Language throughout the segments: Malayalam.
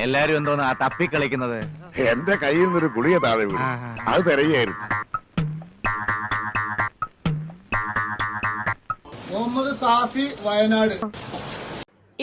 എല്ലാരും എന്തോന്നാ തപ്പിക്കളിക്കുന്നത്? എന്റെ കയ്യിൽ നിന്നൊരു ഗുളിക താഴെ വീണു, അത് തിരയായിരുന്നു. മുഹമ്മദ് സാഫി, വയനാട്.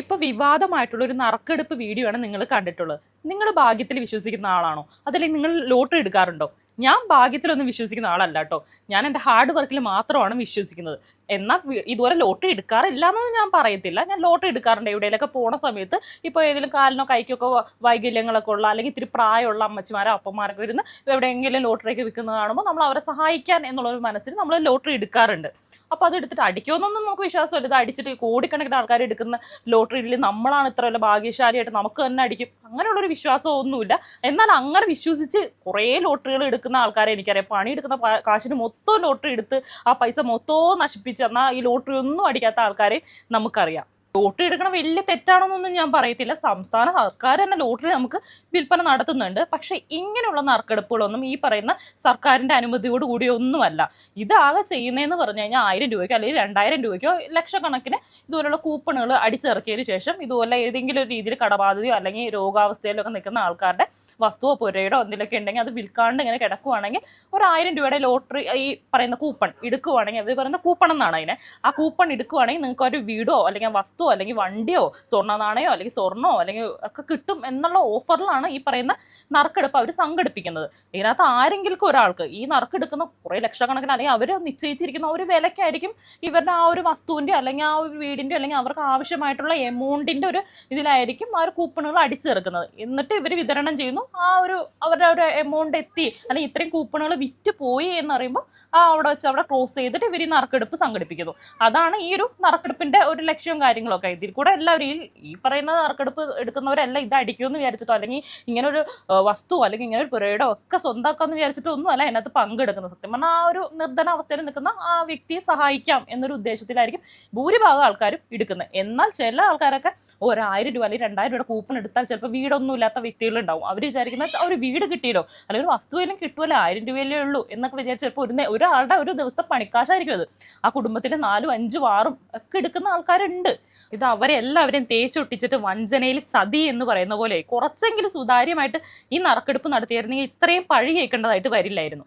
ഇപ്പൊ വിവാദമായിട്ടുള്ള ഒരു നറുക്കെടുപ്പ് വീഡിയോ ആണ് നിങ്ങൾ കണ്ടിട്ടുള്ളത്. നിങ്ങൾ ഭാഗ്യത്തിൽ വിശ്വസിക്കുന്ന ആളാണോ, അതല്ലെങ്കിൽ നിങ്ങൾ ലോട്ടറി എടുക്കാറുണ്ടോ? ഞാൻ ഭാഗ്യത്തിലൊന്നും വിശ്വസിക്കുന്ന ആളല്ല കേട്ടോ. ഞാൻ എൻ്റെ ഹാർഡ് വർക്കിൽ മാത്രമാണ് വിശ്വസിക്കുന്നത്. എന്നാൽ ഇതുപോലെ ലോട്ടറി എടുക്കാറില്ല എന്നൊന്നും ഞാൻ പറയത്തില്ല. ഞാൻ ലോട്ടറി എടുക്കാറുണ്ട്. എവിടെയെങ്കിലൊക്കെ പോണ സമയത്ത് ഇപ്പോൾ ഏതെങ്കിലും കാലിനോ കൈക്കൊക്കെ വൈകല്യങ്ങളൊക്കെ ഉള്ള അല്ലെങ്കിൽ ഇത്തിരി പ്രായമുള്ള അമ്മച്ചിമാരോ അപ്പന്മാരൊക്കെ ഇരുന്ന് എവിടെയെങ്കിലും ലോട്ടറിയൊക്കെ വിൽക്കുന്നത് കാണുമ്പോൾ നമ്മൾ അവരെ സഹായിക്കാൻ എന്നുള്ളൊരു മനസ്സിൽ നമ്മൾ ലോട്ടറി എടുക്കാറുണ്ട്. അപ്പോൾ അത് എടുത്തിട്ട് അടിക്കുമെന്നൊന്നും നമുക്ക് വിശ്വാസമില്ല. ഇത് അടിച്ചിട്ട് കോടിക്കണക്കിന് ആൾക്കാർ എടുക്കുന്ന ലോട്ടറിയിൽ നമ്മളാണ് ഇത്ര വല്ല ഭാഗ്യശാലിയായിട്ട് നമുക്ക് തന്നെ അടിക്കും, അങ്ങനെയുള്ളൊരു വിശ്വാസമൊന്നുമില്ല. എന്നാൽ അങ്ങനെ വിശ്വസിച്ച് കുറേ ലോട്ടറികൾ എടുക്കുന്ന ആൾക്കാരെ എനിക്കറിയാം. പണിയെടുക്കുന്ന കാശിന് മൊത്തം ലോട്ടറി എടുത്ത് ആ പൈസ മൊത്തവും നശിപ്പിച്ച് എന്നാൽ ഈ ലോട്ടറി ഒന്നും അടിക്കാത്ത ആൾക്കാരെ നമുക്കറിയാം. ലോട്ടറി എടുക്കണം വലിയ തെറ്റാണെന്നൊന്നും ഞാൻ പറയത്തില്ല. സംസ്ഥാന സർക്കാർ തന്നെ ലോട്ടറി നമുക്ക് വിൽപ്പന നടത്തുന്നുണ്ട്. പക്ഷെ ഇങ്ങനെയുള്ള നറുക്കെടുപ്പുകളൊന്നും ഈ പറയുന്ന സർക്കാരിൻ്റെ അനുമതിയോട് കൂടിയൊന്നുമല്ല. ഇതാകെ ചെയ്യുന്നതെന്ന് പറഞ്ഞു കഴിഞ്ഞാൽ 1000 രൂപയ്ക്കോ അല്ലെങ്കിൽ 2000 രൂപയ്ക്കോ ലക്ഷക്കണക്കിന് ഇതുപോലുള്ള കൂപ്പണുകൾ അടിച്ചിറക്കിയതിന് ശേഷം ഇതുപോലെ ഏതെങ്കിലും ഒരു രീതിയിൽ കടബാധ്യതയോ അല്ലെങ്കിൽ രോഗാവസ്ഥയിലൊക്കെ നിൽക്കുന്ന ആൾക്കാരുടെ വസ്തുവോ പുരയിടോ എന്തെങ്കിലുമൊക്കെ ഉണ്ടെങ്കിൽ അത് വിൽക്കാണ്ട് ഇങ്ങനെ കിടക്കുവാണെങ്കിൽ ഒരു 1000 രൂപയുടെ ലോട്ടറി ഈ പറയുന്ന കൂപ്പൺ എടുക്കുവാണെങ്കിൽ, അവർ പറയുന്ന കൂപ്പൺ എന്നാണ് അതിനെ, ആ കൂപ്പൺ എടുക്കുവാണെങ്കിൽ നിങ്ങൾക്ക് ഒരു വീടോ അല്ലെങ്കിൽ വസ്തു അല്ലെങ്കിൽ വണ്ടിയോ സ്വർണ്ണ നാണയോ അല്ലെങ്കിൽ സ്വർണ്ണോ അല്ലെങ്കിൽ ഒക്കെ കിട്ടും എന്നുള്ള ഓഫറിലാണ് ഈ പറയുന്ന നറുക്കെടുപ്പ് അവർ സംഘടിപ്പിക്കുന്നത്. ഇതിനകത്ത് ആരെങ്കിലും ഒരാൾക്ക് ഈ നറുക്കെടുക്കുന്ന കുറേ ലക്ഷക്കണക്കിന് അല്ലെങ്കിൽ അവർ നിശ്ചയിച്ചിരിക്കുന്ന ഒരു വിലക്കായിരിക്കും ഇവരുടെ ആ ഒരു വസ്തുവിൻ്റെ അല്ലെങ്കിൽ ആ ഒരു വീടിൻ്റെ അല്ലെങ്കിൽ അവർക്ക് ആവശ്യമായിട്ടുള്ള എമൗണ്ടിൻ്റെ ഒരു ഇതിലായിരിക്കും ആ ഒരു കൂപ്പണുകൾ അടിച്ചിറക്കുന്നത്. എന്നിട്ട് ഇവർ വിതരണം ചെയ്യുന്നു. ആ ഒരു അവരുടെ ഒരു എമൗണ്ട് എത്തി അല്ലെങ്കിൽ ഇത്രയും കൂപ്പണുകൾ വിറ്റ് പോയി എന്നറിയുമ്പോൾ അവിടെ വെച്ച് അവിടെ ക്ലോസ് ചെയ്തിട്ട് ഇവർ ഈ നറുക്കെടുപ്പ് സംഘടിപ്പിക്കുന്നു. അതാണ് ഈ ഒരു നറുക്കെടുപ്പിൻ്റെ ഒരു ലക്ഷ്യവും കാര്യങ്ങളൊക്കെ. ഇതിൽ കൂടെ എല്ലാവരും ഈ പറയുന്ന നറുക്കെടുപ്പ് എടുക്കുന്നവരെല്ലാം ഇത് അടിക്കുമെന്ന് വിചാരിച്ചിട്ടോ അല്ലെങ്കിൽ ഇങ്ങനെ ഒരു വസ്തു അല്ലെങ്കിൽ ഇങ്ങനെ ഒരു പുരയിടോ ഒക്കെ സ്വന്തമാക്കാമെന്ന് വിചാരിച്ചിട്ടോ ഒന്നുമല്ല അതിനകത്ത് പങ്കെടുക്കുന്നത്. സത്യം പറഞ്ഞാൽ ആ ഒരു നിർധന അവസ്ഥയിൽ നിൽക്കുന്ന ആ വ്യക്തിയെ സഹായിക്കാം എന്നൊരു ഉദ്ദേശത്തിലായിരിക്കും ഭൂരിഭാഗം ആൾക്കാരും എടുക്കുന്നത്. എന്നാൽ ചില ആൾക്കാരൊക്കെ 1000 രൂപ അല്ലെങ്കിൽ 2000 രൂപയുടെ കൂപ്പൺ എടുത്താൽ ചിലപ്പോൾ വീടൊന്നും ഇല്ലാത്ത വ്യക്തികളുണ്ടാവും. അവർ വിചാരിക്കുന്നത് ഒരു വീട് കിട്ടിയല്ലോ അല്ലെങ്കിൽ ഒരു വസ്തുവിലും കിട്ടുമല്ലോ, 1000 രൂപയല്ലേ ഉള്ളൂ എന്നൊക്കെ വിചാരിച്ച് ചിലപ്പോൾ ഒരാളുടെ ഒരു ദിവസത്തെ പണിക്കാശായിരിക്കും അത്. ആ കുടുംബത്തിൽ 4, 5, 6 ഒക്കെ എടുക്കുന്ന ആൾക്കാരുണ്ട്. ഇത് അവരെല്ലാവരെയും തേച്ചൊട്ടിച്ചിട്ട് വഞ്ചനയിൽ ചതി എന്ന് പറയുന്ന പോലെ കുറച്ചെങ്കിലും സുതാര്യമായിട്ട് ഈ നറുക്കെടുപ്പ് നടത്തിയിരുന്നെങ്കിൽ ഇത്രയും പഴി കേൾക്കേണ്ടതായിട്ട് വരില്ലായിരുന്നു.